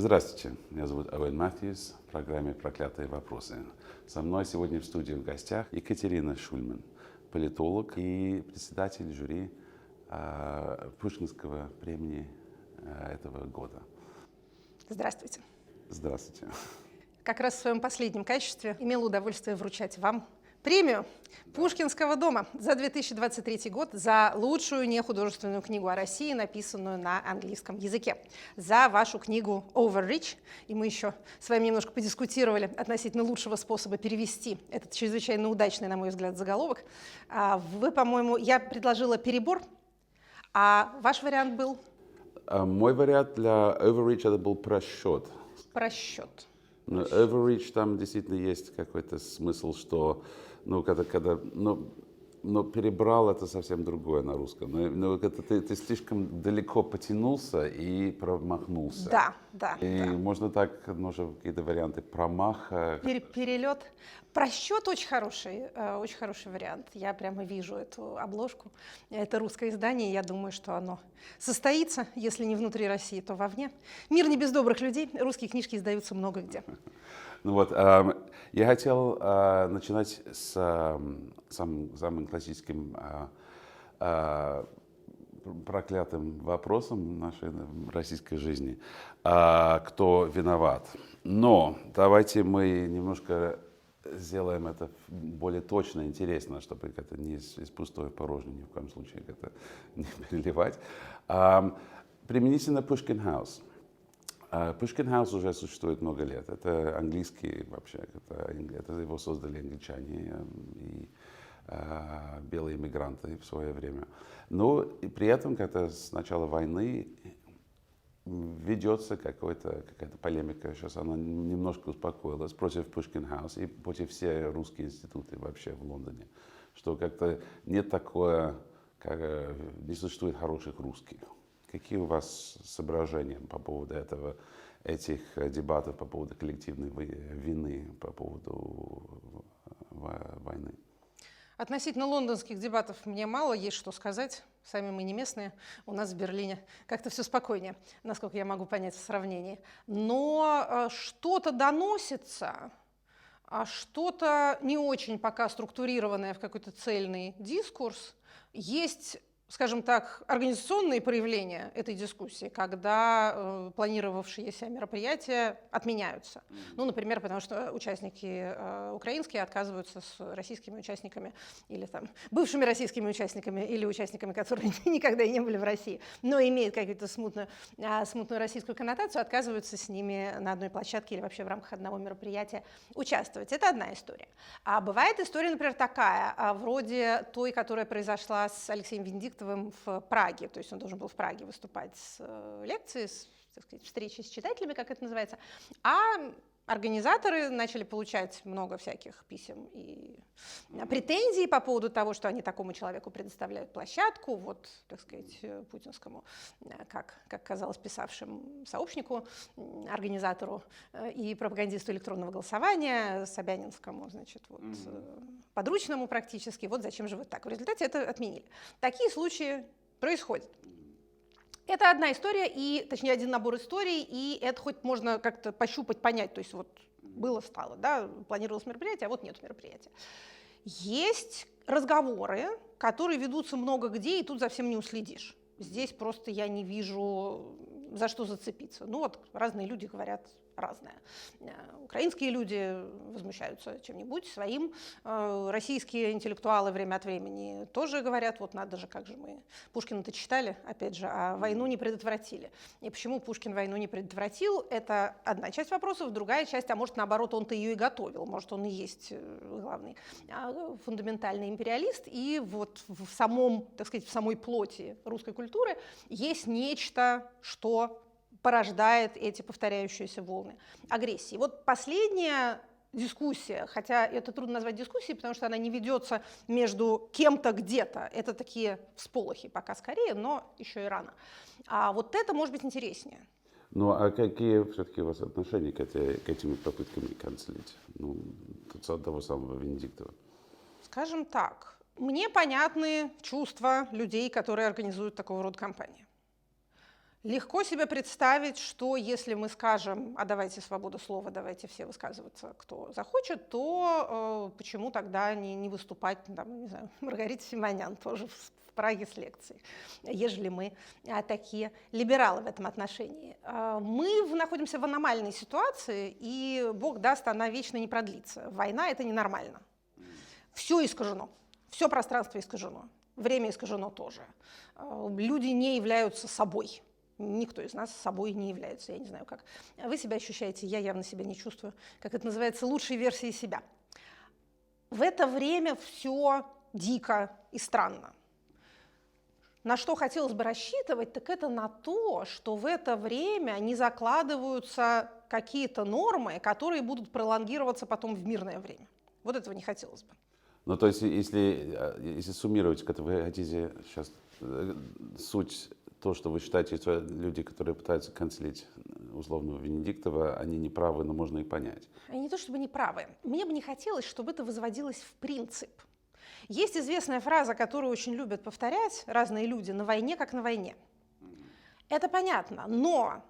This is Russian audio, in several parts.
Здравствуйте, меня зовут Оуэн Матьюс, в программе «Проклятые вопросы». Со мной сегодня в студии в гостях Екатерина Шульман, политолог и председатель жюри Пушкинского премии этого года. Здравствуйте. Здравствуйте. Как раз в своем последнем качестве имела удовольствие вручать вам премию Пушкинского дома за 2023 год за лучшую нехудожественную книгу о России, написанную на английском языке, за вашу книгу «Overreach». И мы еще с вами немножко подискутировали относительно лучшего способа перевести этот чрезвычайно удачный, на мой взгляд, заголовок. Вы, по-моему, я предложила «Перебор», а ваш вариант был? Мой вариант для «Overreach» это был «Просчет». Просчет. Но «Overreach» там действительно есть какой-то смысл, что но перебрал это совсем другое на русском. Но это ты слишком далеко потянулся и промахнулся. Да. Можно так, может, какие-то варианты промаха. Перелет. Просчет очень хороший вариант. Я прямо вижу эту обложку. Это русское издание. Я думаю, что оно состоится, если не внутри России, то вовне. Мир не без добрых людей. Русские книжки издаются много где. Ну вот, я хотел начинать с самым классическим проклятым вопросом нашей российской жизни. Кто виноват? Но давайте мы немножко сделаем это более точно, интересно, чтобы это не из пустой порожней ни в коем случае это не переливать. Применительно Pushkin House. Pushkin House уже существует много лет. Это английский вообще, это его создали англичане и белые иммигранты в свое время. Но и при этом, когда с начала войны ведется какая-то полемика, сейчас она немножко успокоилась, против Pushkin House и против всех русских институтов вообще в Лондоне, что как-то нет такое, не существует хороших русских. Какие у вас соображения по поводу этих дебатов, по поводу коллективной вины, по поводу войны? Относительно лондонских дебатов мне мало есть что сказать. Сами мы не местные. У нас в Берлине как-то все спокойнее, насколько я могу понять в сравнении. Но что-то доносится, а что-то не очень пока структурированное в какой-то цельный дискурс. Есть, скажем так, организационные проявления этой дискуссии, когда планировавшиеся мероприятия отменяются. Ну, например, потому что участники украинские отказываются с российскими участниками или там бывшими российскими участниками или участниками, которые никогда и не были в России, но имеют какую-то смутную российскую коннотацию, отказываются с ними на одной площадке или вообще в рамках одного мероприятия участвовать. Это одна история. А бывает история, например, такая, вроде той, которая произошла с Алексеем Венедиктовым в Праге, то есть он должен был в Праге выступать с лекцией, так сказать, встречи с читателями, как это называется, а организаторы начали получать много всяких писем и претензий по поводу того, что они такому человеку предоставляют площадку, вот, так сказать, путинскому, как казалось, писавшим сообщнику, организатору и пропагандисту электронного голосования, Собянинскому, значит, вот, подручному практически, вот зачем же вы так. В результате это отменили. Такие случаи происходят. Это одна история, точнее, один набор историй, и это хоть можно как-то пощупать, понять, то есть вот было-стало, да, планировалось мероприятие, а вот нет мероприятия. Есть разговоры, которые ведутся много где, и тут за всем не уследишь. Здесь просто я не вижу, за что зацепиться. Ну вот разные люди говорят разное. Украинские люди возмущаются чем-нибудь своим. Российские интеллектуалы время от времени тоже говорят, вот надо же, как же мы Пушкина-то читали, опять же, а войну не предотвратили. И почему Пушкин войну не предотвратил, это одна часть вопросов, другая часть, а может, наоборот, он-то ее и готовил, может, он и есть главный фундаментальный империалист, и вот в самом, так сказать, в самой плоти русской культуры есть нечто, что порождает эти повторяющиеся волны агрессии. Вот последняя дискуссия, хотя это трудно назвать дискуссией, потому что она не ведется между кем-то где-то. Это такие всполохи пока скорее, но еще и рано. А вот это может быть интереснее. Ну, а какие все-таки у вас отношения к этим попыткам канцелить? Ну, того самого Венедиктова. Скажем так, мне понятны чувства людей, которые организуют такого рода кампании. Легко себе представить, что если мы скажем, а давайте свобода слова, давайте все высказываться, кто захочет, то почему тогда не выступать, там, не знаю, Маргарита Симонян тоже в Праге с лекцией, ежели мы такие либералы в этом отношении. Мы находимся в аномальной ситуации, и, бог даст, она вечно не продлится. Война – это ненормально. Все искажено, все пространство искажено, время искажено тоже. Люди не являются собой. Никто из нас собой не является, я не знаю, как вы себя ощущаете, я явно себя не чувствую, как это называется, лучшей версией себя. В это время все дико и странно. На что хотелось бы рассчитывать, так это на то, что в это время не закладываются какие-то нормы, которые будут пролонгироваться потом в мирное время. Вот этого не хотелось бы. Ну, то есть, если суммировать, как вы хотите сейчас суть, то, что вы считаете, что люди, которые пытаются канцелить условно Венедиктова, они не правы, но можно их понять. Они не то чтобы не правы. Мне бы не хотелось, чтобы это возводилось в принцип. Есть известная фраза, которую очень любят повторять разные люди: «На войне, как на войне». Это понятно, но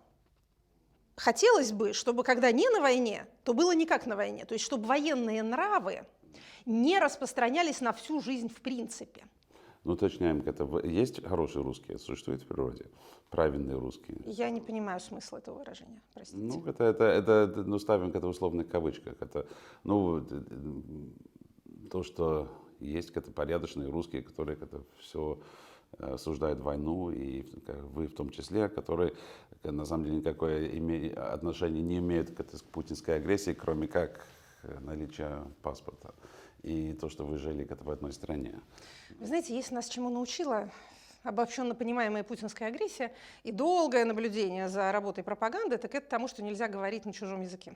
хотелось бы, чтобы когда не на войне, то было не как на войне. То есть, чтобы военные нравы не распространялись на всю жизнь в принципе. Ну, уточняем, это есть хорошие русские, существуют в природе? Правильные русские? Я не понимаю смысла этого выражения, простите. Ну, это ну, ставим это в условных кавычках. Это, ну, то, что есть какие-то порядочные русские, которые это все осуждают войну, и вы в том числе, которые на самом деле никакое отношение не имеют к путинской агрессии, кроме как наличия паспорта. И то, что вы жили в одной стране. Вы знаете, если нас чему научила обобщенно понимаемая путинская агрессия и долгое наблюдение за работой пропаганды, так это тому, что нельзя говорить на чужом языке.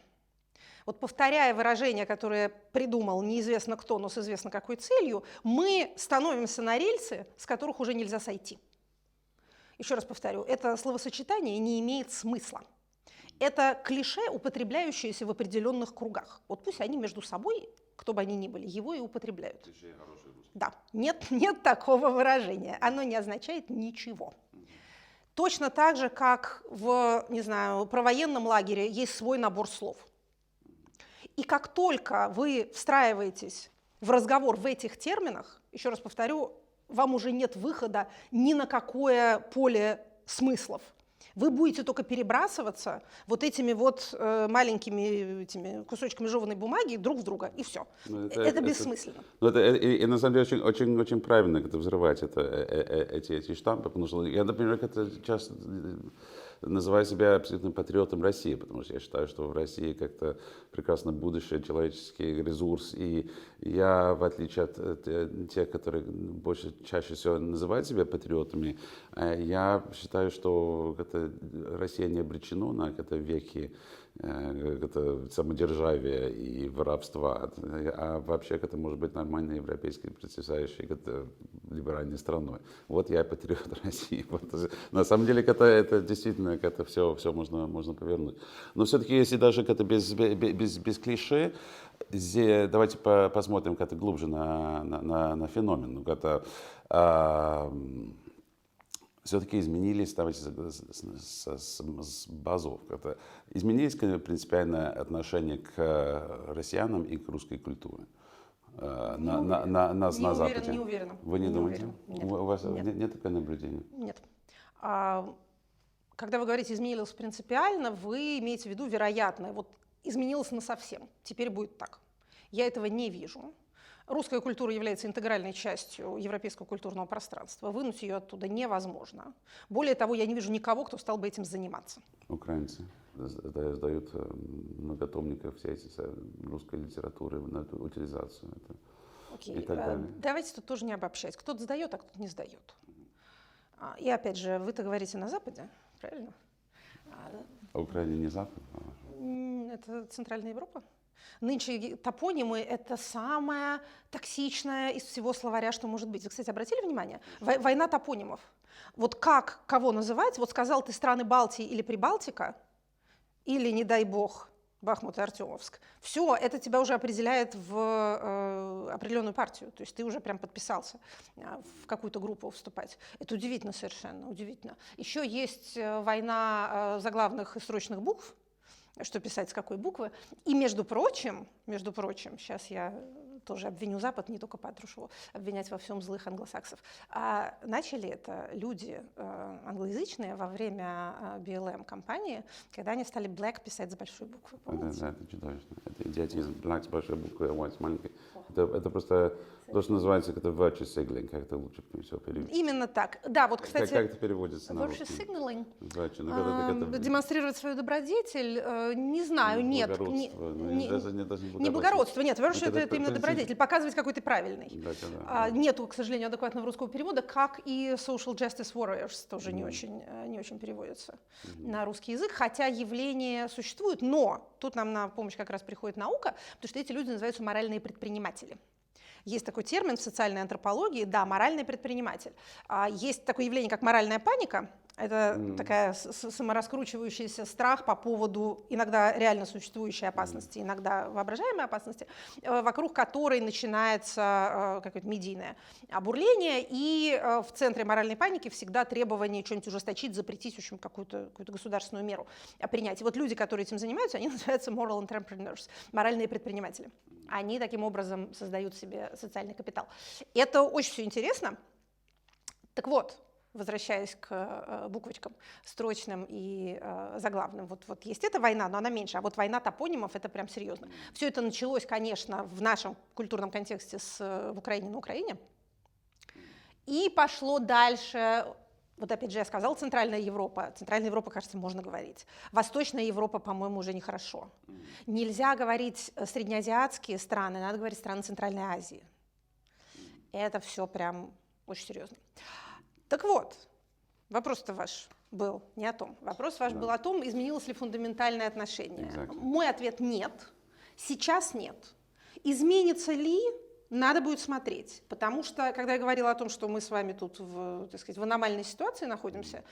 Вот повторяя выражение, которое придумал неизвестно кто, но с известно какой целью, мы становимся на рельсы, с которых уже нельзя сойти. Еще раз повторю, это словосочетание не имеет смысла. Это клише, употребляющееся в определенных кругах. Вот пусть они между собой, кто бы они ни были, его и употребляют. Да, нет такого выражения. Оно не означает ничего. Точно так же, как в, не знаю, провоенном лагере есть свой набор слов. И как только вы встраиваетесь в разговор в этих терминах, еще раз повторю, вам уже нет выхода ни на какое поле смыслов. Вы будете только перебрасываться вот этими вот маленькими этими кусочками жеванной бумаги друг в друга, и все. Это бессмысленно. И на самом деле очень правильно как-то взрывать эти штампы, потому что я, например, как-то часто называю себя абсолютным патриотом России, потому что я считаю, что в России как-то прекрасно будущее, человеческий ресурс, и я, в отличие от тех, которые чаще всего называют себя патриотами, я считаю, что Россия не обречена на веки самодержавия и воровства, а вообще это может быть нормальной европейской процветающей либеральной страной. Вот я патриот России. Вот, на самом деле это действительно все можно повернуть. Но все-таки, если даже без клише, давайте посмотрим глубже на феномен. Все-таки изменились, давайте с базов, изменились принципиальное отношение к россиянам и к русской культуре на Западе? Не уверена. Вы не думаете? Нет. У вас нет такого наблюдения? Нет. Когда вы говорите «изменилось принципиально», вы имеете в виду вероятно. Вот изменилось насовсем, теперь будет так. Я этого не вижу. Русская культура является интегральной частью европейского культурного пространства. Вынуть ее оттуда невозможно. Более того, я не вижу никого, кто стал бы этим заниматься. Украинцы сдают многотомников всей русской литературы на эту утилизацию. Окей. И так далее. Давайте тут тоже не обобщать. Кто-то сдает, а кто-то не сдает. И опять же, вы-то говорите на Западе, правильно? А Украина не Запад? Это Центральная Европа. Нынче топонимы – это самое токсичное из всего словаря, что может быть. Вы, кстати, обратили внимание? Война топонимов. Вот как кого называть? Вот сказал ты страны Балтии или Прибалтика, или, не дай бог, Бахмут и Артемовск. Все, это тебя уже определяет в определенную партию, то есть ты уже прям подписался в какую-то группу вступать. Это удивительно совершенно, удивительно. Еще есть война заглавных и строчных букв, что писать с какой буквы. И, между прочим, сейчас я тоже обвиню Запад, не только Патрушеву, обвинять во всем злых англосаксов. А начали это люди англоязычные во время BLM-кампании, когда они стали black писать с большой буквы. Это чудовищно. Это идиотизм. Black с большой буквы, white с маленькой. Это просто то, что называется как-то virtue signaling, как это лучше всего перевести. Именно так. Да, вот, кстати, как это переводится на virtue русский? signaling. Демонстрировать свою добродетель, не знаю, нет. Не благородство, нет, virtue это именно добродетель, показывать, какой ты правильный. Нету, к сожалению, адекватного русского перевода, как и social justice warriors, тоже не очень переводится на русский язык, хотя явление существует, но тут нам на помощь как раз приходит наука, потому что эти люди называются моральные предприниматели. Есть такой термин в социальной антропологии, да, моральный предприниматель. Есть такое явление, как моральная паника. Это такая самораскручивающийся страх по поводу иногда реально существующей опасности, иногда воображаемой опасности, вокруг которой начинается какое-то медийное обурление, и в центре моральной паники всегда требование что-нибудь ужесточить, запретить, в общем, какую-то государственную меру принять. И вот люди, которые этим занимаются, они называются moral entrepreneurs, моральные предприниматели. Они таким образом создают себе социальный капитал. Это очень все интересно. Так вот, возвращаясь к буквочкам строчным и заглавным, вот есть эта война, но она меньше, а вот война топонимов — это прям серьезно. Все это началось, конечно, в нашем культурном контексте в Украине, на Украине, и пошло дальше. Вот опять же я сказала, Центральная Европа. Центральная Европа, кажется, можно говорить. Восточная Европа, по-моему, уже нехорошо. Нельзя говорить среднеазиатские страны, надо говорить страны Центральной Азии. Это все прям очень серьезно. Так вот, вопрос-то ваш был не о том. Вопрос ваш был о том, изменилось ли фундаментальное отношение. Мой ответ — нет. Сейчас нет. Изменится ли? Надо будет смотреть, потому что, когда я говорила о том, что мы с вами тут в аномальной ситуации находимся,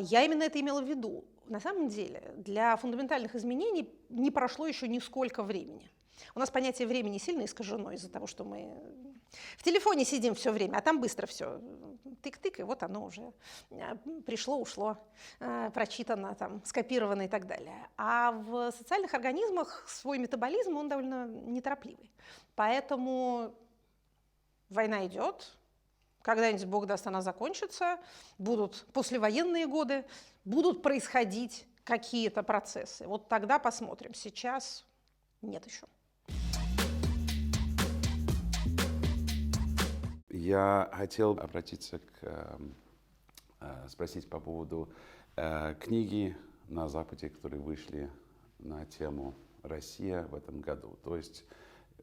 я именно это имела в виду. На самом деле для фундаментальных изменений не прошло еще нисколько времени. У нас понятие времени сильно искажено из-за того, что мы в телефоне сидим все время, а там быстро все. Тык-тык, и вот оно уже пришло, ушло, прочитано, там, скопировано и так далее. А в социальных организмах свой метаболизм, он довольно неторопливый. Поэтому война идет, когда-нибудь, Бог даст, она закончится, будут послевоенные годы, будут происходить какие-то процессы. Вот тогда посмотрим. Сейчас нет еще. Я хотел обратиться спросить по поводу книги на Западе, которые вышли на тему «Россия в этом году». То есть,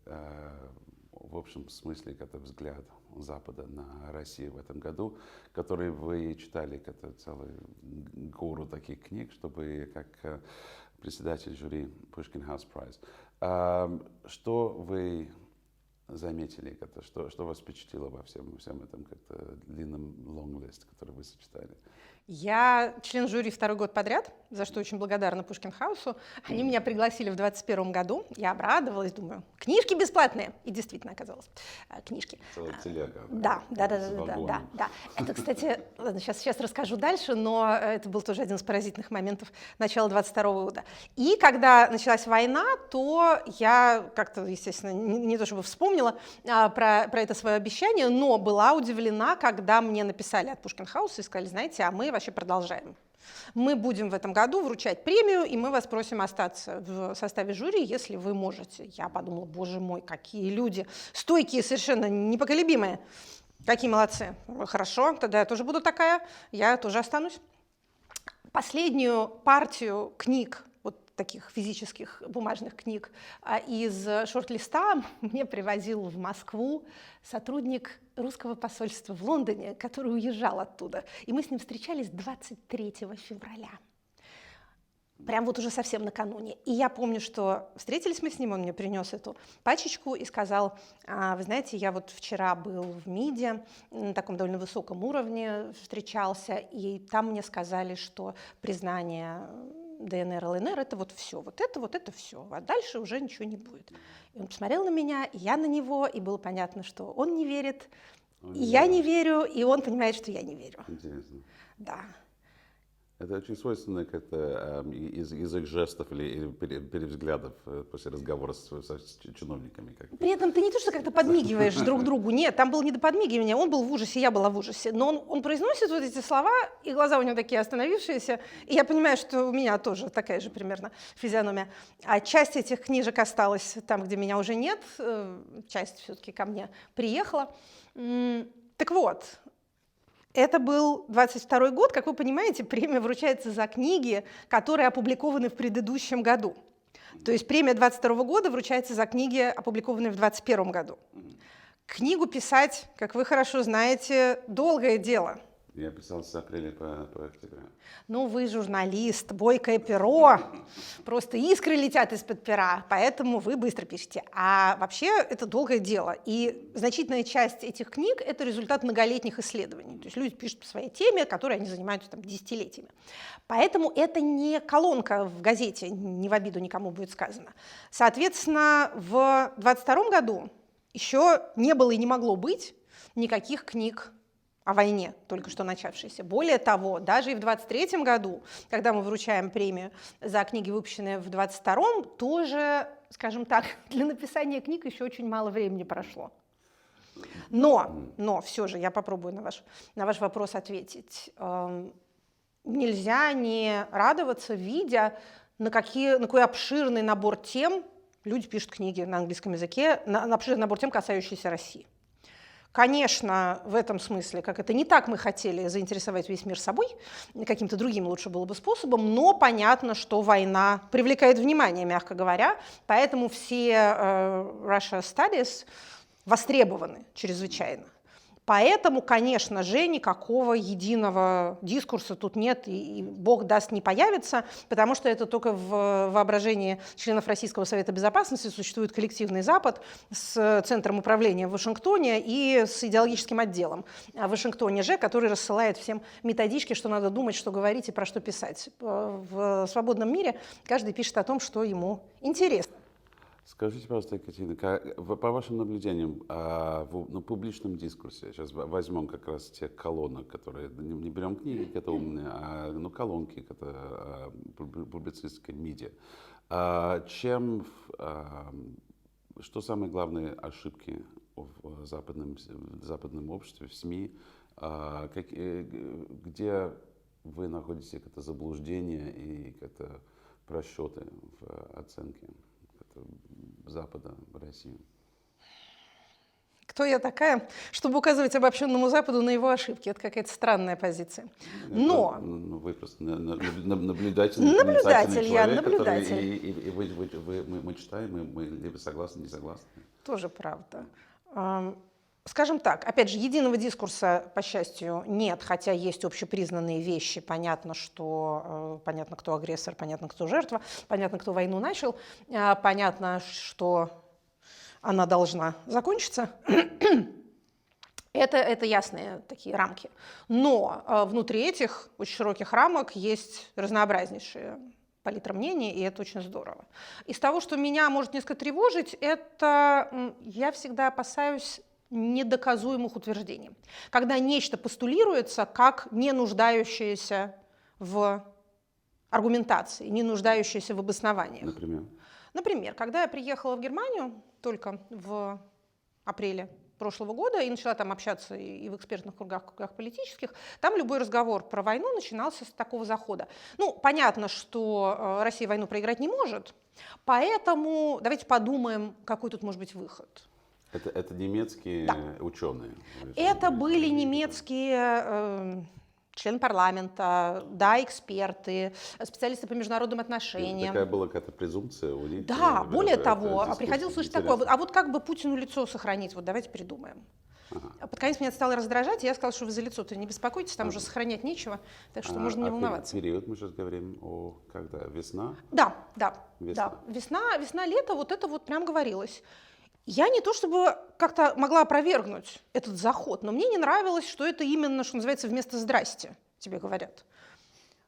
в общем смысле, это взгляд Запада на Россию в этом году, который вы читали, это целую гору таких книг, чтобы как председатель жюри Pushkin House Prize. Что вы заметили, что вас впечатлило во всем этом как-то длинном long-list, который вы сочетали? Я член жюри второй год подряд, за что очень благодарна Pushkin House. Они меня пригласили в 2021 году. Я обрадовалась, думаю, книжки бесплатные. И действительно оказалось, книжки. Целая телега. Да. Это, кстати, ладно, сейчас расскажу дальше, но это был тоже один из поразительных моментов начала 2022 года. И когда началась война, то я как-то, естественно, не то чтобы вспомнила про это свое обещание, но была удивлена, когда мне написали от Pushkin House и сказали, знаете, а мы вообще продолжаем. Мы будем в этом году вручать премию, и мы вас просим остаться в составе жюри, если вы можете. Я подумала, боже мой, какие люди, стойкие, совершенно непоколебимые. Какие молодцы. Хорошо, тогда я тоже буду такая, я тоже останусь. Последнюю партию книг, вот таких физических бумажных книг из шорт-листа мне привозил в Москву сотрудник русского посольства в Лондоне, который уезжал оттуда. И мы с ним встречались 23 февраля. Прям вот уже совсем накануне. И я помню, что встретились мы с ним, он мне принес эту пачечку и сказал, вы знаете, я вот вчера был в МИДе, на таком довольно высоком уровне встречался, и там мне сказали, что признание ДНР, ЛНР, это вот все, вот это все, а дальше уже ничего не будет. И он посмотрел на меня, и я на него, и было понятно, что он не верит, и я не верю, и он понимает, что я не верю. Интересно. Да. Это очень свойственно как-то из их жестов или перевзглядов после разговора с чиновниками. При этом ты не то, что как-то подмигиваешь друг другу, нет, там было не до подмигивания, он был в ужасе, я была в ужасе, но он произносит вот эти слова, и глаза у него такие остановившиеся, и я понимаю, что у меня тоже такая же примерно физиономия. А часть этих книжек осталась там, где меня уже нет, часть все-таки ко мне приехала. Так вот, это был 22-й год, как вы понимаете, премия вручается за книги, которые опубликованы в предыдущем году. То есть премия 22-го года вручается за книги, опубликованные в 21 году. Книгу писать, как вы хорошо знаете, долгое дело. Я писал с апреля по октября. Ну, вы журналист, бойкое перо, просто искры летят из-под пера, поэтому вы быстро пишете. А вообще это долгое дело. И значительная часть этих книг – это результат многолетних исследований. То есть люди пишут по своей теме, которой они занимаются там, десятилетиями. Поэтому это не колонка в газете, не в обиду никому будет сказано. Соответственно, в 22 году еще не было и не могло быть никаких книг о войне, только что начавшейся. Более того, даже и в 23 году, когда мы вручаем премию за книги, выпущенные в 22-м, тоже, скажем так, для написания книг еще очень мало времени прошло. Но все же я попробую на ваш вопрос ответить. Нельзя не радоваться, видя, на какой обширный набор тем люди пишут книги на английском языке, на обширный набор тем, касающийся России. Конечно, в этом смысле, как это не так мы хотели заинтересовать весь мир собой, каким-то другим лучше было бы способом, но понятно, что война привлекает внимание, мягко говоря, поэтому все Russia Studies востребованы чрезвычайно. Поэтому, конечно же, никакого единого дискурса тут нет, и Бог даст, не появится, потому что это только в воображении членов Российского Совета Безопасности существует коллективный Запад с центром управления в Вашингтоне и с идеологическим отделом в Вашингтоне же, который рассылает всем методички, что надо думать, что говорить и про что писать. В свободном мире каждый пишет о том, что ему интересно. Скажите, пожалуйста, Екатерина, по вашим наблюдениям в публичном дискурсе, сейчас возьмем как раз те колонок, которые, не берем книги, это умные, а колонки, это публицистская медиа. Что самые главные ошибки в западном обществе, в СМИ, где вы находите какое-то заблуждение и какие-то просчеты в оценке Запада в Россию? Кто я такая, чтобы указывать обобщенному Западу на его ошибки? Это какая-то странная позиция. Но... Вы просто наблюдатель, я наблюдатель. И мы читаем, мы либо согласны, не согласны. Тоже правда. Скажем так, опять же, единого дискурса, по счастью, нет, хотя есть общепризнанные вещи. Понятно, кто агрессор, понятно, кто жертва, понятно, кто войну начал, понятно, что она должна закончиться. Это ясные такие рамки. Но внутри этих очень широких рамок есть разнообразнейшие палитра мнений, и это очень здорово. Из того, что меня может несколько тревожить, это я всегда опасаюсь недоказуемых утверждений. Когда нечто постулируется как не нуждающееся в аргументации, не нуждающееся в обоснованиях. Например, когда я приехала в Германию только в апреле прошлого года и начала там общаться и в экспертных кругах политических, там любой разговор про войну начинался с такого захода. Понятно, что Россия войну проиграть не может, поэтому давайте подумаем, какой тут может быть выход. Это немецкие ученые? Это были немецкие члены парламента, эксперты, специалисты по международным отношениям. Такая была какая-то презумпция у них? Да, более того, приходилось слышать такое, а вот как бы Путину лицо сохранить, вот давайте придумаем. Под конец меня это стало раздражать, и я сказала, что вы за лицо-то не беспокойтесь, там уже сохранять нечего, так что можно не волноваться. Период мы сейчас говорим когда? Весна? Да. Весна-лето, вот это вот прям говорилось. Я не то чтобы как-то могла опровергнуть этот заход, но мне не нравилось, что это именно, что называется, вместо «здрасте» тебе говорят.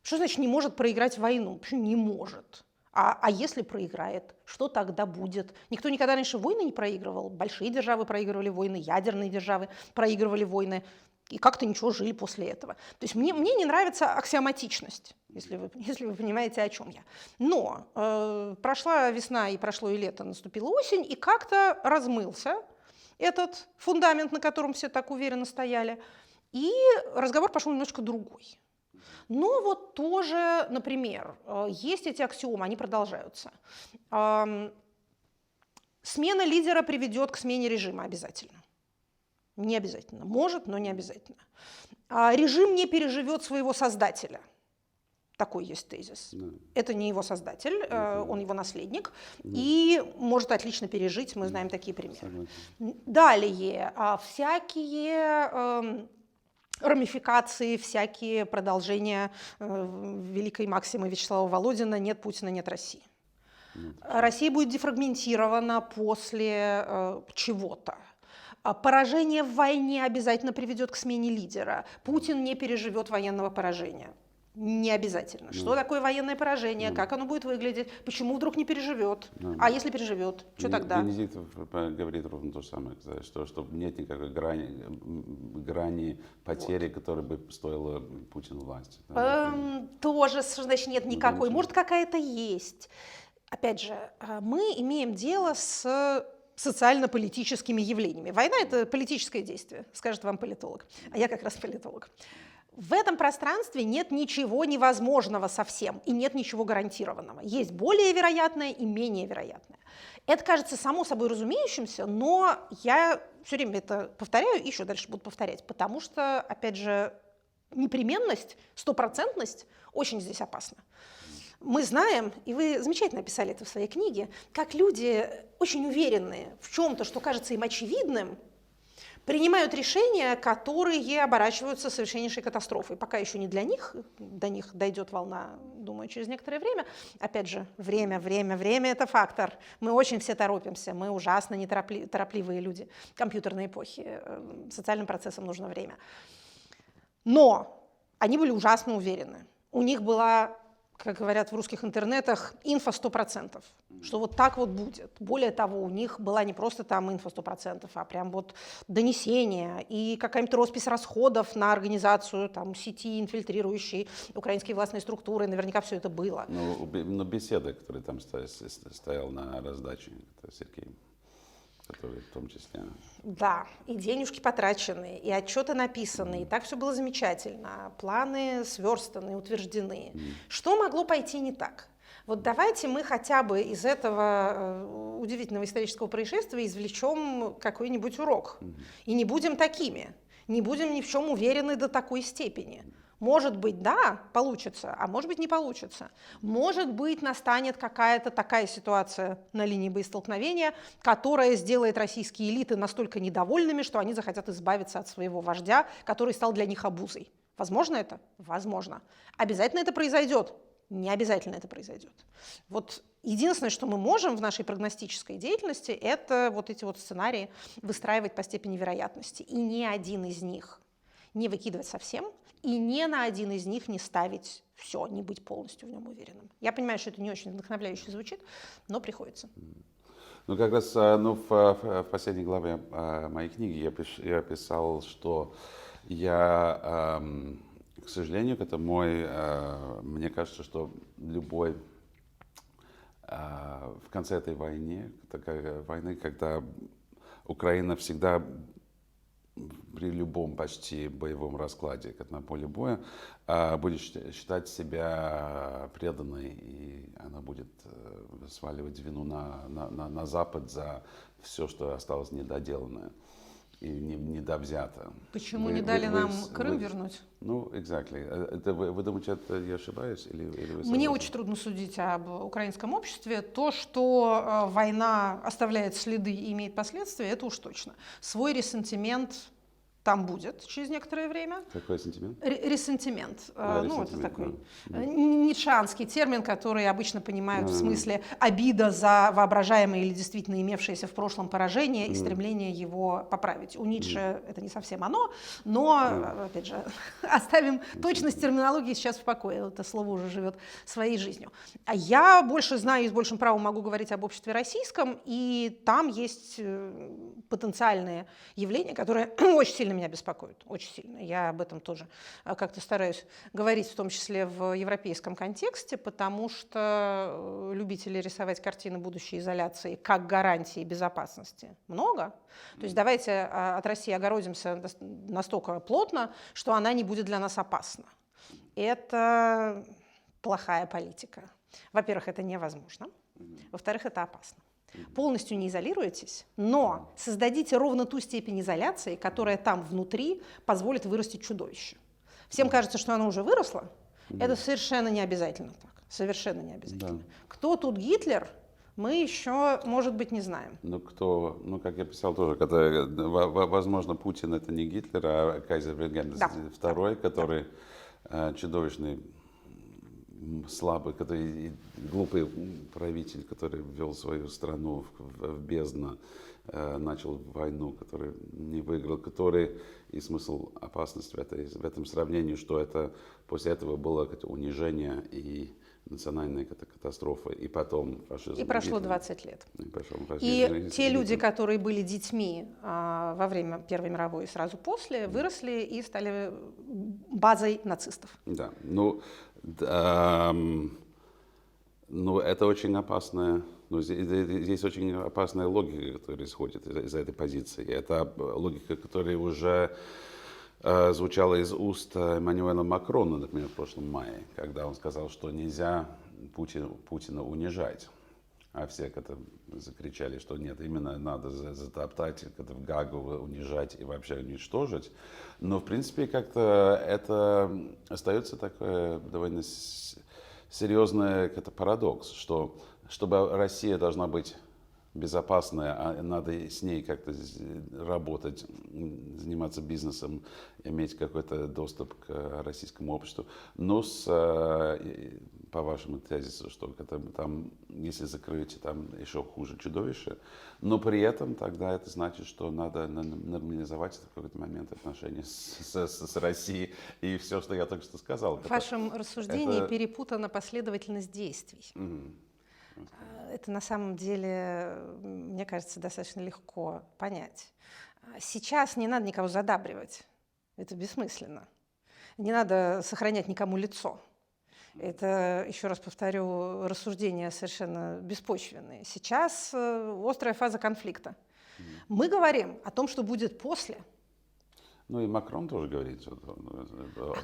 Что значит не может проиграть войну? Почему не может? А если проиграет, что тогда будет? Никто никогда раньше войны не проигрывал. Большие державы проигрывали войны, ядерные державы проигрывали войны. И как-то ничего жили после этого. То есть мне не нравится аксиоматичность, если вы понимаете, о чем я. Но прошла весна, и прошло и лето, наступила осень, и как-то размылся этот фундамент, на котором все так уверенно стояли, и разговор пошел немножко другой. Но вот тоже, например, есть эти аксиомы, они продолжаются. Смена лидера приведет к смене режима обязательно. Не обязательно. Может, но не обязательно. Режим не переживет своего создателя. Такой есть тезис. Это не его создатель, он его наследник. И может отлично пережить, мы знаем такие примеры. Далее, всякие рамификации, всякие продолжения великой максимы Вячеслава Володина «нет Путина, нет России». Россия будет дефрагментирована после чего-то. Поражение в войне обязательно приведет к смене лидера. Путин не переживет военного поражения. Не обязательно. Что такое военное поражение, как оно будет выглядеть, почему вдруг не переживет, а если переживет, что тогда? Венедиктов говорит ровно то же самое, что нет никакой грани потери, которая бы стоила Путину власти. Тоже, значит, нет никакой. Может, какая-то есть. Опять же, мы имеем дело с социально-политическими явлениями. Война – это политическое действие, скажет вам политолог, а я как раз политолог. В этом пространстве нет ничего невозможного совсем, и нет ничего гарантированного. Есть более вероятное и менее вероятное. Это кажется само собой разумеющимся, но я все время это повторяю и еще дальше буду повторять, потому что, опять же, непременность, стопроцентность очень здесь опасна. Мы знаем, и вы замечательно описали это в своей книге, как люди, очень уверенные в чем-то, что кажется им очевидным, принимают решения, которые оборачиваются совершеннейшей катастрофой. Пока еще не для них, до них дойдет волна, думаю, через некоторое время. Опять же, время – это фактор. Мы очень все торопимся, мы ужасно неторопливые люди компьютерной эпохи. Социальным процессам нужно время. Но они были ужасно уверены. У них была, как говорят в русских интернетах, инфа 100%, что вот так вот будет. Более того, у них была не просто там инфа 100%, а прям вот донесение и какая-нибудь роспись расходов на организацию там, сети, инфильтрирующей украинские властные структуры. Наверняка все это было. Но беседа, которая там стояла на раздаче, это Сергей, который в том числе... Да, и денежки потрачены, и отчеты написаны, и так все было замечательно, планы сверстаны, утверждены. Что могло пойти не так? Вот давайте мы хотя бы из этого удивительного исторического происшествия извлечем какой-нибудь урок. И не будем такими, не будем ни в чем уверены до такой степени. Может быть, да, получится, а может быть, не получится. Может быть, настанет какая-то такая ситуация на линии боестолкновения, которая сделает российские элиты настолько недовольными, что они захотят избавиться от своего вождя, который стал для них обузой. Возможно это? Возможно. Обязательно это произойдет? Не обязательно это произойдет. Вот единственное, что мы можем в нашей прогностической деятельности, это вот эти вот сценарии выстраивать по степени вероятности. И ни один из них не выкидывать совсем, и ни на один из них не ставить все, не быть полностью в нем уверенным. Я понимаю, что это не очень вдохновляюще звучит, но приходится. Ну, как раз в последней главе моей книги я писал, что я, к сожалению, это мне кажется, что любой в конце этой войны, когда Украина всегда при любом почти боевом раскладе, как на поле боя, будет считать себя преданной, и она будет сваливать вину на Запад за все, что осталось недоделанное и недовзято. Почему не дали нам Крым вернуть? Ну, exactly. Вы думаете, я ошибаюсь? Или вы Мне очень трудно судить об украинском обществе. То, что война оставляет следы и имеет последствия, это уж точно. Свой ресентимент там будет через некоторое время. Какой сентимент? Ресентимент. Да, Ну, это ресентимент, такой да. ницшеанский термин, который обычно понимают в смысле обида за воображаемое или действительно имевшееся в прошлом поражение и стремление его поправить. У Ницше это не совсем оно, но, опять же, оставим точность терминологии сейчас в покое. Это слово уже живет своей жизнью. А я больше знаю и с большим правом могу говорить об обществе российском, и там есть потенциальные явления, которые очень сильно меня беспокоят, очень сильно. Я об этом тоже как-то стараюсь говорить, в том числе в европейском контексте, потому что любителей рисовать картины будущей изоляции как гарантии безопасности много. То есть давайте от России огородимся настолько плотно, что она не будет для нас опасна. Это плохая политика. Во-первых, это невозможно. Во-вторых, это опасно. Полностью не изолируйтесь, но создадите ровно ту степень изоляции, которая там внутри позволит вырастить чудовище. Всем кажется, что оно уже выросло. Это совершенно не обязательно так. Совершенно не обязательно. Да. Кто тут Гитлер, мы еще, может быть, не знаем. Как я писал тоже, когда, возможно, Путин это не Гитлер, а Кайзер Вильгельм II, который чудовищный, слабый, который глупый правитель, который ввел свою страну в бездну, начал войну, который не выиграл, который и смысл опасности в этом сравнении, что это после этого было унижение и национальная катастрофа, и потом фашизм. И прошло 20 лет. И те люди, которые были детьми во время Первой мировой и сразу после, выросли и стали базой нацистов. Да, это очень опасная, здесь очень опасная логика, которая исходит из этой позиции. Это логика, которая уже звучала из уст Эммануэля Макрона, например, в прошлом мае, когда он сказал, что нельзя Путина унижать. А все как-то закричали, что нет, именно надо затоптать, в Гаагу унижать и вообще уничтожить. Но, в принципе, как-то это остается такой довольно серьезный парадокс, что чтобы Россия должна быть безопасная, а надо с ней как-то работать, заниматься бизнесом, иметь какой-то доступ к российскому обществу. Но по вашему тезису, что там, если закрыть, там еще хуже чудовище, но при этом тогда это значит, что надо нормализовать в какой-то момент отношения с Россией и все, что я только что сказал. В вашем рассуждении перепутана последовательность действий. Это на самом деле, мне кажется, достаточно легко понять. Сейчас не надо никого задабривать. Это бессмысленно. Не надо сохранять никому лицо. Это, еще раз повторю, рассуждения совершенно беспочвенные. Сейчас острая фаза конфликта. Мы говорим о том, что будет после. И Макрон тоже говорит о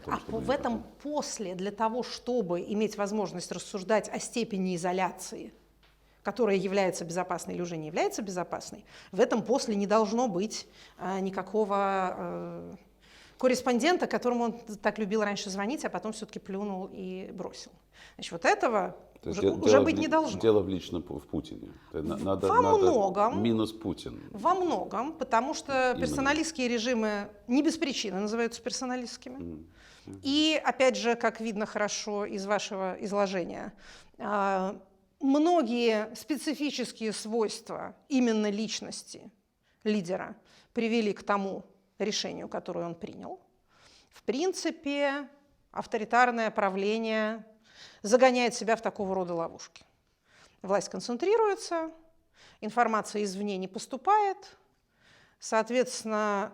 том, что в этом после, для того, чтобы иметь возможность рассуждать о степени изоляции, которая является безопасной или уже не является безопасной, в этом после не должно быть никакого корреспондента, которому он так любил раньше звонить, а потом все-таки плюнул и бросил. Значит, вот этого уже быть не должно. Дело лично в Путине. Во многом. Минус Путин. Во многом, потому что персоналистские режимы не без причины называются персоналистскими. И, опять же, как видно хорошо из вашего изложения, многие специфические свойства именно личности лидера привели к тому решению, которое он принял. В принципе, авторитарное правление загоняет себя в такого рода ловушки. Власть концентрируется, информация извне не поступает, соответственно,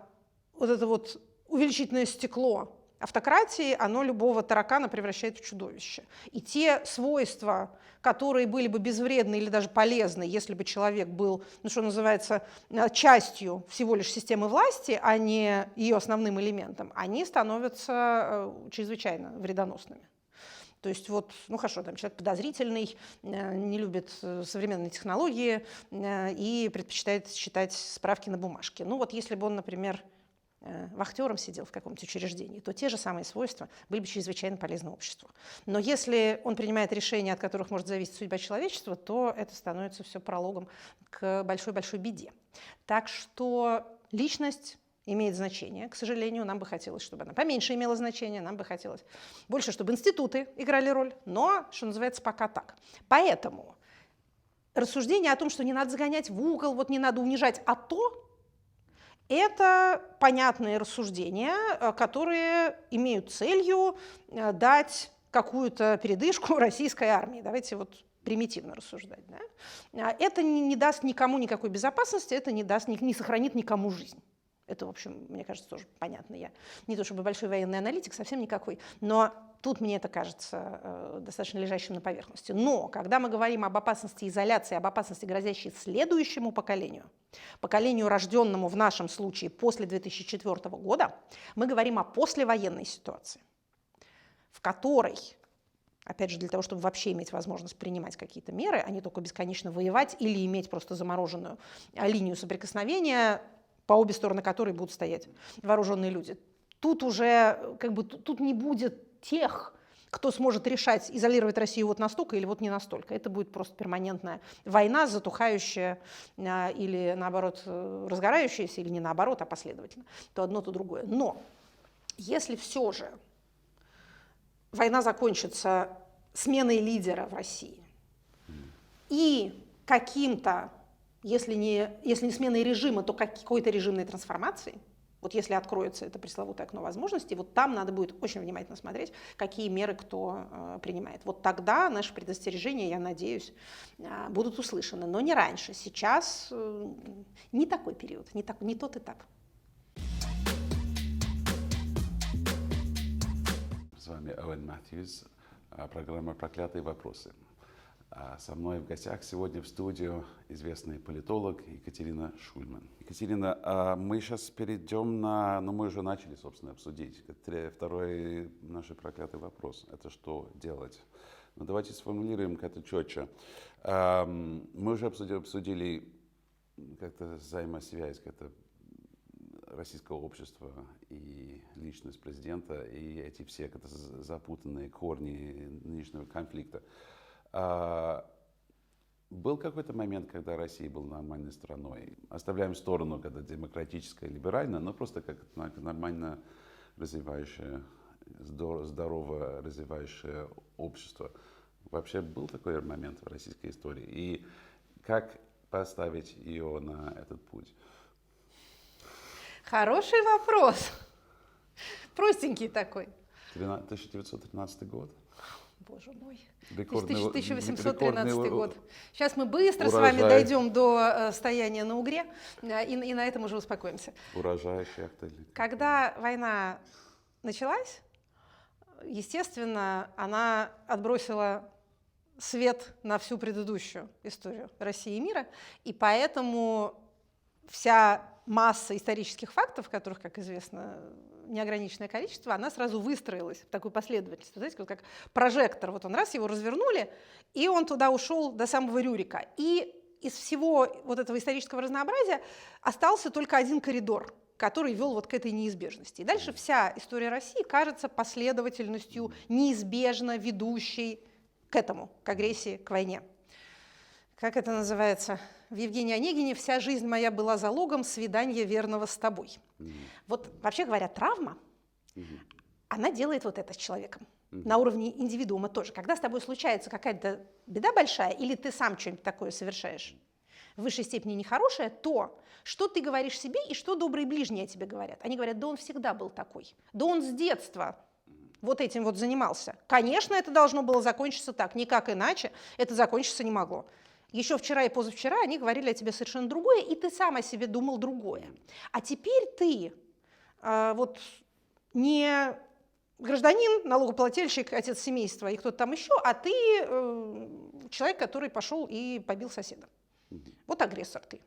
вот это вот увеличительное стекло автократии, оно любого таракана превращает в чудовище. И те свойства, которые были бы безвредны или даже полезны, если бы человек был, что называется, частью всего лишь системы власти, а не ее основным элементом, они становятся чрезвычайно вредоносными. То есть хорошо, там человек подозрительный, не любит современные технологии и предпочитает читать справки на бумажке. Если бы он, например, вахтером сидел в каком-то учреждении, то те же самые свойства были бы чрезвычайно полезны обществу. Но если он принимает решения, от которых может зависеть судьба человечества, то это становится все прологом к большой-большой беде. Так что личность имеет значение. К сожалению, нам бы хотелось, чтобы она поменьше имела значение, нам бы хотелось больше, чтобы институты играли роль, но, что называется, пока так. Поэтому рассуждение о том, что не надо загонять в угол, вот не надо унижать, а то это понятные рассуждения, которые имеют целью дать какую-то передышку российской армии. Давайте вот примитивно рассуждать. Да? Это не даст никому никакой безопасности, это не сохранит никому жизнь. Это, в общем, мне кажется, тоже понятно. Я не то чтобы большой военный аналитик, совсем никакой, но тут мне это кажется достаточно лежащим на поверхности. Но когда мы говорим об опасности изоляции, об опасности, грозящей следующему поколению, рожденному в нашем случае после 2004 года, мы говорим о послевоенной ситуации, в которой, опять же, для того, чтобы вообще иметь возможность принимать какие-то меры, а не только бесконечно воевать или иметь просто замороженную линию соприкосновения, по обе стороны которой будут стоять вооруженные люди. Тут уже тут не будет тех, кто сможет решать, изолировать Россию вот настолько или вот не настолько. Это будет просто перманентная война, затухающая или, наоборот, разгорающаяся, или не наоборот, а последовательно. То одно, то другое. Но если все же война закончится сменой лидера в России и каким-то, если не сменой режима, то какой-то режимной трансформацией, вот если откроется это пресловутое окно возможностей, вот там надо будет очень внимательно смотреть, какие меры кто принимает. Вот тогда наши предостережения, я надеюсь, будут услышаны, но не раньше. Сейчас не такой период, не тот этап. С вами Оуэн Матьюс, программа «Проклятые вопросы». Со мной в гостях сегодня в студию известный политолог Екатерина Шульман. Екатерина, мы сейчас перейдем мы уже начали, собственно, обсудить. Второй наш проклятый вопрос – это что делать? Но давайте сформулируем как-то четче. Мы уже обсудили как-то взаимосвязь как-то российского общества и личность президента, и эти все как-то запутанные корни нынешнего конфликта. Был какой-то момент, когда Россия была нормальной страной. Оставляем в сторону, когда демократическая, либеральная, но просто как нормально развивающее, здорово развивающее общество. Вообще был такой момент в российской истории? И как поставить ее на этот путь? Хороший вопрос. Простенький такой. 1913 год? Боже мой. 1813 год. Сейчас мы быстро урожай. С вами дойдем до стояния на Угре и на этом уже успокоимся. Урожай шахты. Когда война началась, естественно, она отбросила свет на всю предыдущую историю России и мира, и поэтому вся масса исторических фактов, которых, как известно, неограниченное количество, она сразу выстроилась в такую последовательность. Знаете, вот как прожектор. Вот он раз, его развернули, и он туда ушел до самого Рюрика. И из всего вот этого исторического разнообразия остался только один коридор, который вел вот к этой неизбежности. И дальше вся история России кажется последовательностью, неизбежно ведущей к этому, к агрессии, к войне. Как это называется? В Евгении Онегине «Вся жизнь моя была залогом свидания верного с тобой». Вот вообще говоря, травма, она делает вот это с человеком. На уровне индивидуума тоже. Когда с тобой случается какая-то беда большая, или ты сам что-нибудь такое совершаешь, в высшей степени нехорошее, то, что ты говоришь себе и что добрые ближние о тебе говорят. Они говорят: да он всегда был такой, да он с детства вот этим вот занимался. Конечно, это должно было закончиться так, никак иначе это закончиться не могло. Еще вчера и позавчера они говорили о тебе совершенно другое, и ты сам о себе думал другое. А теперь ты вот не гражданин, налогоплательщик, отец семейства и кто-то там еще, а ты человек, который пошел и побил соседа. Вот агрессор ты.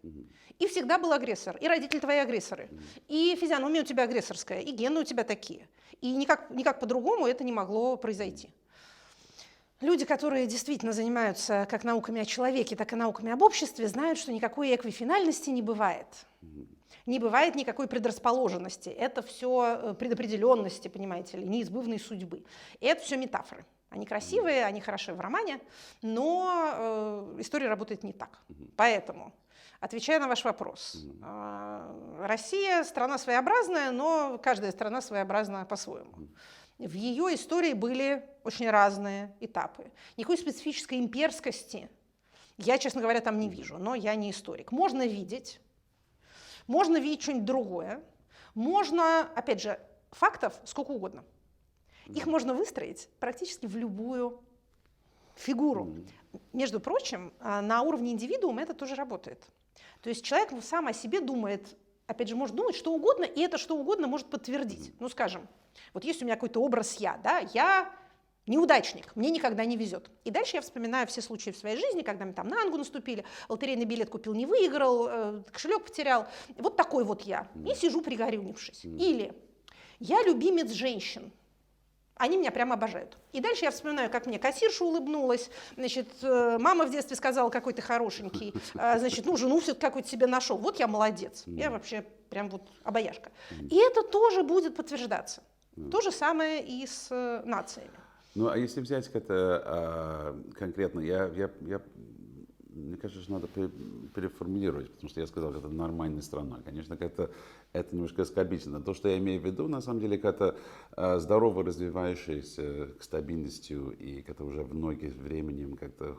И всегда был агрессор, и родители твои агрессоры, и физиономия у тебя агрессорская, и гены у тебя такие. И никак по-другому это не могло произойти. Люди, которые действительно занимаются как науками о человеке, так и науками об обществе, знают, что никакой эквифинальности не бывает. Не бывает никакой предрасположенности. Это все предопределенности, понимаете ли, неизбывной судьбы. И это все метафоры. Они красивые, они хороши в романе, но история работает не так. Поэтому отвечая на ваш вопрос. Россия страна своеобразная, но каждая страна своеобразна по-своему. В ее истории были очень разные этапы. Никакой специфической имперскости я, честно говоря, там не вижу, но я не историк. Можно видеть что-нибудь другое, можно, опять же, фактов сколько угодно. Их можно выстроить практически в любую фигуру. Между прочим, на уровне индивидуума это тоже работает. То есть человек сам о себе думает, опять же, может думать что угодно, и это что угодно может подтвердить. Ну, скажем, вот есть у меня какой-то образ я неудачник, мне никогда не везет. И дальше я вспоминаю все случаи в своей жизни, когда мы там на Ангу наступили, лотерейный билет купил, не выиграл, кошелек потерял. Вот такой вот я. И сижу пригорюнившись. Или я любимец женщин. Они меня прямо обожают. И дальше я вспоминаю, как мне кассирша улыбнулась, значит, мама в детстве сказала, какой ты хорошенький, значит, ну, жену все-таки какой-то себе нашел. Вот я молодец. Я вообще прям вот обаяшка. И это тоже будет подтверждаться. То же самое и с нациями. Ну, а если взять это конкретно, мне кажется, что надо переформулировать, потому что я сказал, что это нормальная страна. Конечно, это немножко оскорбительно. То, что я имею в виду, на самом деле, это здорово развивающаяся к стабильности и это уже многие временем как-то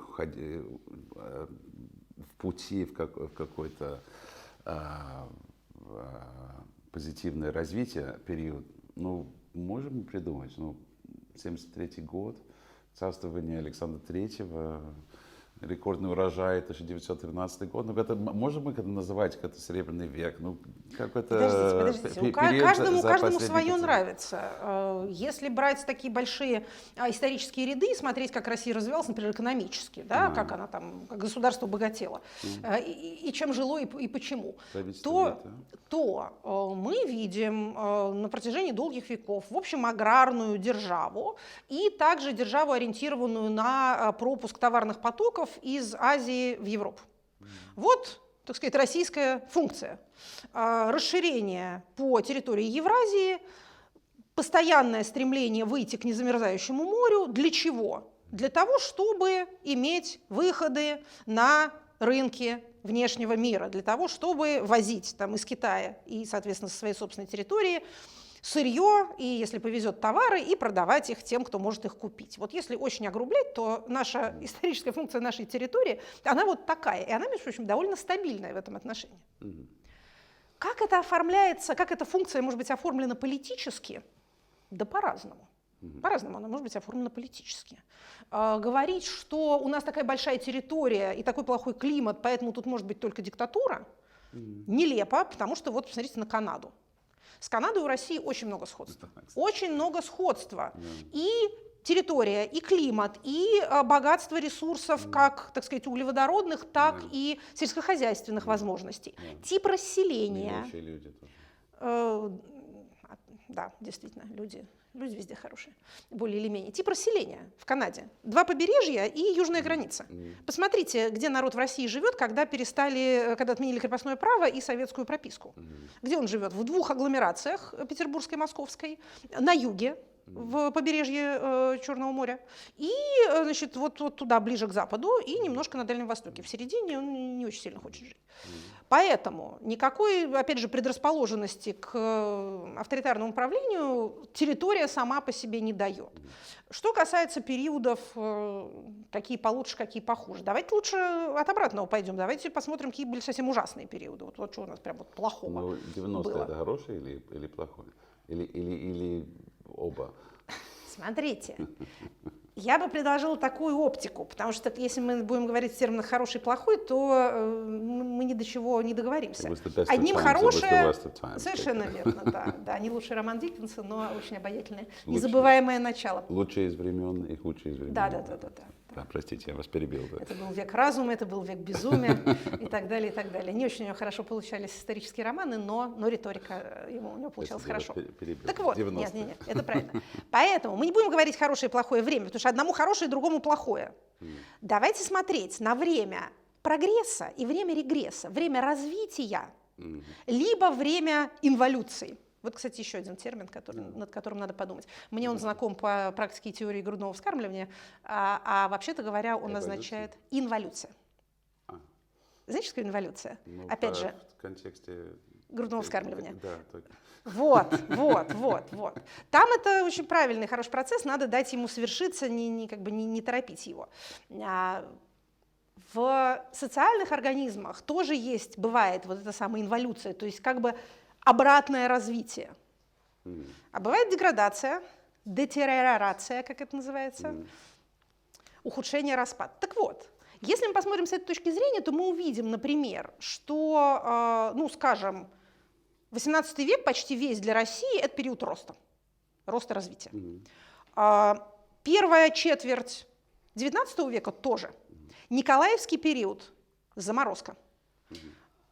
в пути в какое-то позитивное развитие, период. Ну, можем придумать, 73-й год, царствование Александра III, рекордный урожай, 1913 год. Можем мы это называть как Серебряный век? Подождите. Каждому свое нравится. Если брать такие большие исторические ряды и смотреть, как Россия развивалась, например, экономически, да, как она там, как государство богатело, и чем жило, и почему, то мы видим на протяжении долгих веков, в общем, аграрную державу и также державу, ориентированную на пропуск товарных потоков из Азии в Европу. Вот, так сказать, российская функция. Расширение по территории Евразии, постоянное стремление выйти к незамерзающему морю. Для чего? Для того, чтобы иметь выходы на рынки внешнего мира, для того, чтобы возить там, из Китая и, соответственно, со своей собственной территории сырье и, если повезет, товары, и продавать их тем, кто может их купить. Вот если очень огрублять, то наша историческая функция нашей территории, она вот такая, и она, между прочим, довольно стабильная в этом отношении. Как это оформляется, как эта функция может быть оформлена политически? Да по-разному. По-разному она может быть оформлена политически. Говорить, что у нас такая большая территория и такой плохой климат, поэтому тут может быть только диктатура, нелепо, потому что вот посмотрите на Канаду. С Канадой у России очень много сходства. Очень много сходства. И территория, и климат, и богатство ресурсов, как, так сказать, углеводородных, так и сельскохозяйственных возможностей. Тип расселения. Люди тоже. Да, действительно, люди везде хорошие, более или менее. Тип расселения в Канаде. 2 побережья и южная граница. Посмотрите, где народ в России живет, когда отменили крепостное право и советскую прописку. Где он живет? В 2 агломерациях, петербургской и московской, на юге, в побережье Черного моря, и, значит, вот туда, ближе к западу, и немножко на Дальнем Востоке. В середине он не очень сильно хочет жить. Поэтому никакой, опять же, предрасположенности к авторитарному управлению территория сама по себе не дает. Что касается периодов, какие получше, какие похуже, давайте лучше от обратного пойдем. Давайте посмотрим, какие были совсем ужасные периоды. Вот что у нас прям вот плохого было. 90-е это хорошее или плохое? Или оба? Смотрите, я бы предложила такую оптику, потому что если мы будем говорить в терминах «хороший» и «плохой», то мы ни до чего не договоримся. Одним хорошее, совершенно верно, да, не лучший роман Диккенса, но очень обаятельное, незабываемое начало. Лучшее из времен и худшее из времен. Да, простите, я вас перебил. Да. Это был век разума, это был век безумия и так далее, и так далее. Не очень у него хорошо получались исторические романы, но риторика у него получалась хорошо. Так вот, нет, это правильно. Поэтому мы не будем говорить хорошее и плохое время, потому что одному хорошее, другому плохое. Давайте смотреть на время прогресса и время регресса, время развития, либо время инволюции. Вот, кстати, еще один термин, над которым надо подумать. Мне он знаком по практике и теории грудного вскармливания, а вообще-то говоря, он означает инволюция. Знаете, что такое инволюция? Ну, Опять же, в контексте... грудного вскармливания. Да, только. Вот. Там это очень правильный, хороший процесс, надо дать ему совершиться, не торопить его. В социальных организмах тоже бывает вот эта самая инволюция, то есть как бы обратное развитие. А бывает деградация, детериорация, как это называется, ухудшение, распад. Так вот, если мы посмотрим с этой точки зрения, то мы увидим, например, что, скажем, 18 век почти весь для России – это период роста развития. Первая четверть 19 века тоже. Николаевский период – заморозка.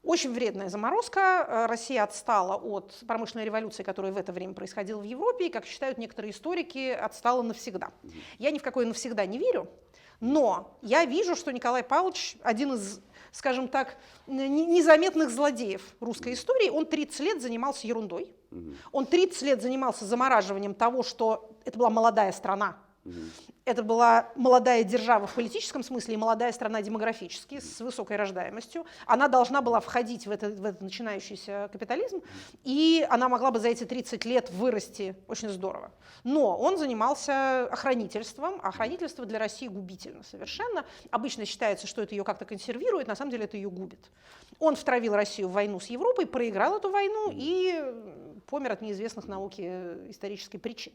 Очень вредная заморозка. Россия отстала от промышленной революции, которая в это время происходила в Европе, и, как считают некоторые историки, отстала навсегда. Я ни в какое навсегда не верю, но я вижу, что Николай Павлович один из, скажем так, незаметных злодеев русской истории. Он 30 лет занимался ерундой. Он 30 лет занимался замораживанием того, что это была молодая страна. Это была молодая держава в политическом смысле и молодая страна демографически, с высокой рождаемостью. Она должна была входить в этот начинающийся капитализм, и она могла бы за эти 30 лет вырасти очень здорово. Но он занимался охранительством, а охранительство для России губительно совершенно. Обычно считается, что это ее как-то консервирует, на самом деле это ее губит. Он втравил Россию в войну с Европой, проиграл эту войну и помер от неизвестных науке исторической причин.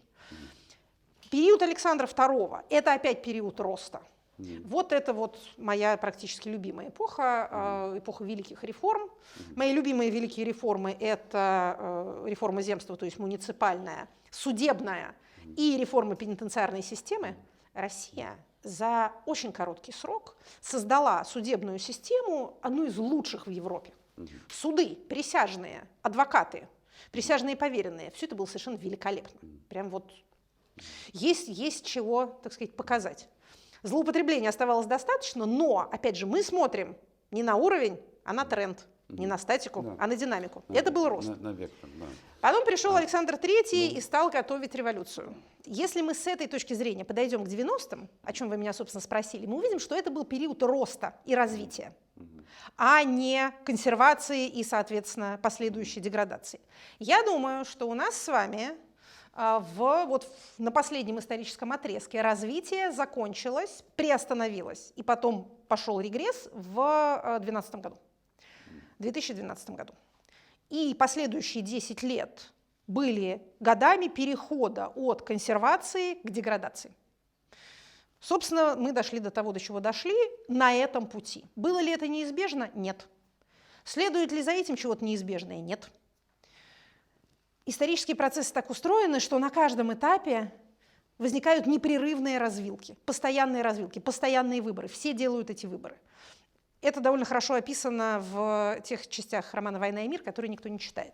Период Александра II – это опять период роста. Вот это вот моя практически любимая эпоха, эпоха великих реформ. Мои любимые великие реформы – это реформа земства, то есть муниципальная, судебная и реформа пенитенциарной системы. Россия за очень короткий срок создала судебную систему, одну из лучших в Европе. Суды, присяжные, адвокаты, присяжные поверенные – все это было совершенно великолепно. Прям вот есть чего, так сказать, показать. Злоупотребления оставалось достаточно, но, опять же, мы смотрим не на уровень, а на тренд, не на статику, а на динамику. Это был рост. На вектор, да. Потом пришел Александр III и стал готовить революцию. Если мы с этой точки зрения подойдем к 90-м, о чем вы меня, собственно, спросили, мы увидим, что это был период роста и развития, а не консервации и, соответственно, последующей деградации. Я думаю, что у нас с вами на последнем историческом отрезке развитие закончилось, приостановилось, и потом пошел регресс в 2012 году. И последующие 10 лет были годами перехода от консервации к деградации. Собственно, мы дошли до того, до чего дошли, на этом пути. Было ли это неизбежно? Нет. Следует ли за этим чего-то неизбежное? Нет. Исторические процессы так устроены, что на каждом этапе возникают непрерывные развилки, постоянные выборы. Все делают эти выборы. Это довольно хорошо описано в тех частях романа «Война и мир», которые никто не читает.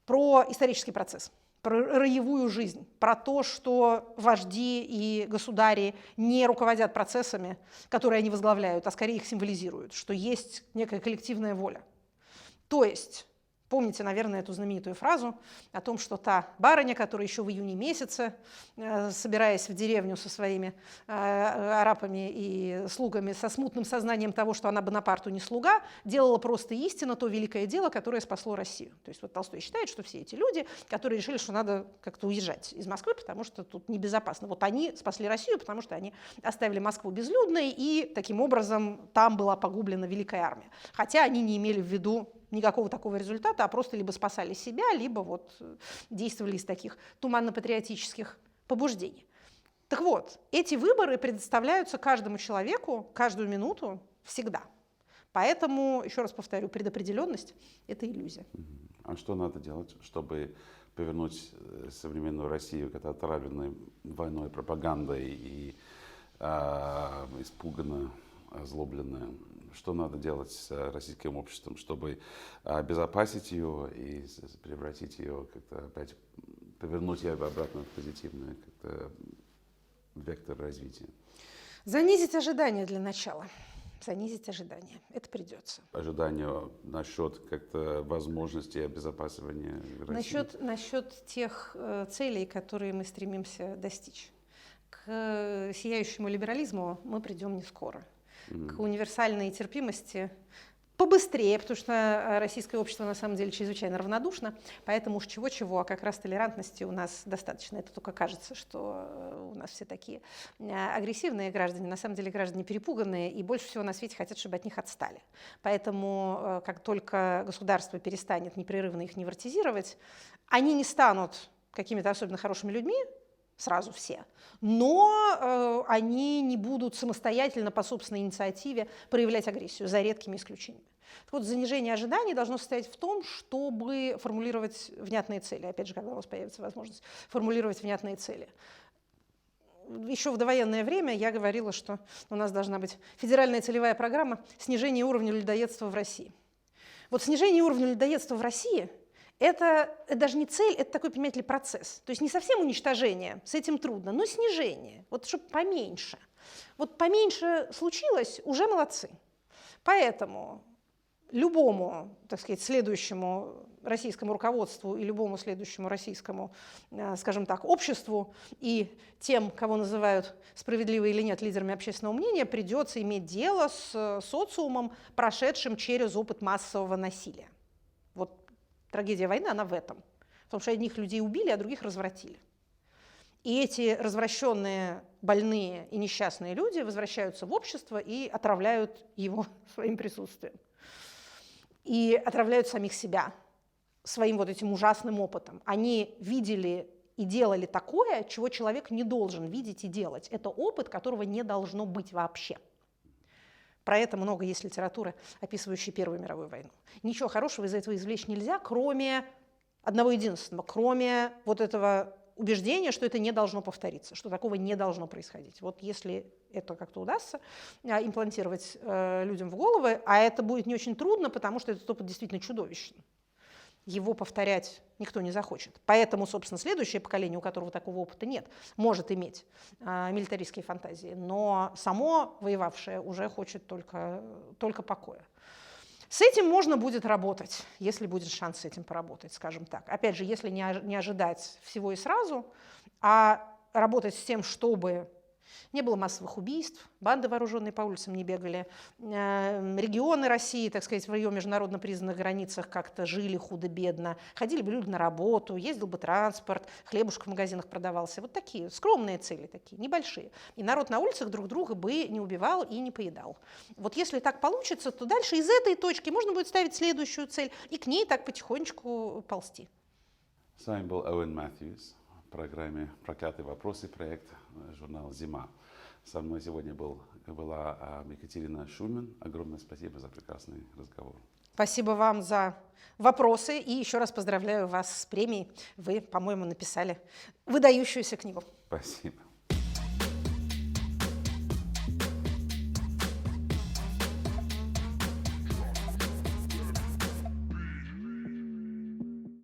Про исторический процесс, про роевую жизнь, про то, что вожди и государи не руководят процессами, которые они возглавляют, а скорее их символизируют, что есть некая коллективная воля. То есть... Помните, наверное, эту знаменитую фразу о том, что та барыня, которая еще в июне месяце, собираясь в деревню со своими арапами и слугами, со смутным сознанием того, что она Бонапарту не слуга, делала просто истинно то великое дело, которое спасло Россию. То есть вот Толстой считает, что все эти люди, которые решили, что надо как-то уезжать из Москвы, потому что тут небезопасно. Вот они спасли Россию, потому что они оставили Москву безлюдной, и таким образом там была погублена великая армия. Хотя они не имели в виду никакого такого результата, а просто либо спасали себя, либо вот действовали из таких туманно-патриотических побуждений. Так вот, эти выборы предоставляются каждому человеку каждую минуту всегда. Поэтому, еще раз повторю, предопределенность – это иллюзия. А что надо делать, чтобы повернуть современную Россию к этой отравленной войной, пропагандой и испуганно, озлобленная? Что надо делать с российским обществом, чтобы обезопасить ее и превратить ее, как-то опять повернуть ее обратно в позитивный вектор развития? Занизить ожидания для начала. Занизить ожидания. Это придется. Ожидания насчет как-то возможности обезопасивания России? Насчет тех целей, которые мы стремимся достичь. К сияющему либерализму мы придем не скоро. к универсальной терпимости побыстрее, потому что российское общество на самом деле чрезвычайно равнодушно, поэтому уж чего-чего, а как раз толерантности у нас достаточно. Это только кажется, что у нас все такие агрессивные граждане, на самом деле граждане перепуганные, и больше всего на свете хотят, чтобы от них отстали. Поэтому как только государство перестанет непрерывно их невротизировать, они не станут какими-то особенно хорошими людьми, сразу все, но они не будут самостоятельно по собственной инициативе проявлять агрессию, за редкими исключениями. Так вот, занижение ожиданий должно состоять в том, чтобы формулировать внятные цели. Опять же, когда у вас появится возможность формулировать внятные цели. Еще в довоенное время я говорила, что у нас должна быть федеральная целевая программа снижения уровня людоедства в России. Вот снижение уровня людоедства в России – это даже не цель, это такой, понимаете ли, процесс. То есть не совсем уничтожение, с этим трудно, но снижение, вот чтобы поменьше. Вот поменьше случилось, уже молодцы. Поэтому любому, так сказать, следующему российскому руководству и любому следующему российскому, скажем так, обществу и тем, кого называют справедливо или нет лидерами общественного мнения, придется иметь дело с социумом, прошедшим через опыт массового насилия. Вот трагедия войны, она в этом. В том, что одних людей убили, а других развратили. И эти развращенные, больные и несчастные люди возвращаются в общество и отравляют его своим присутствием. И отравляют самих себя своим вот этим ужасным опытом. Они видели и делали такое, чего человек не должен видеть и делать. Это опыт, которого не должно быть вообще. Про это много есть литературы, описывающей Первую мировую войну. Ничего хорошего из этого извлечь нельзя, кроме одного единственного, кроме вот этого убеждения, что это не должно повториться, что такого не должно происходить. Вот если это как-то удастся имплантировать людям в головы, а это будет не очень трудно, потому что этот опыт действительно чудовищен. Его повторять никто не захочет. Поэтому, собственно, следующее поколение, у которого такого опыта нет, может иметь милитаристские фантазии, но само воевавшее уже хочет только покоя. С этим можно будет работать, если будет шанс с этим поработать, скажем так. Опять же, если не ожидать всего и сразу, а работать с тем, чтобы не было массовых убийств, банды вооруженные по улицам не бегали, регионы России, так сказать, в ее международно признанных границах как-то жили худо-бедно, ходили бы люди на работу, ездил бы транспорт, хлебушек в магазинах продавался. Вот такие скромные цели, такие небольшие. И народ на улицах друг друга бы не убивал и не поедал. Вот если так получится, то дальше из этой точки можно будет ставить следующую цель и к ней так потихонечку ползти. С вами был Оуэн Матthews в программе «Проклятые вопросы», проект журнала «Зима». Со мной сегодня была Екатерина Шульман. Огромное спасибо за прекрасный разговор. Спасибо вам за вопросы и еще раз поздравляю вас с премией. Вы, по-моему, написали выдающуюся книгу. Спасибо.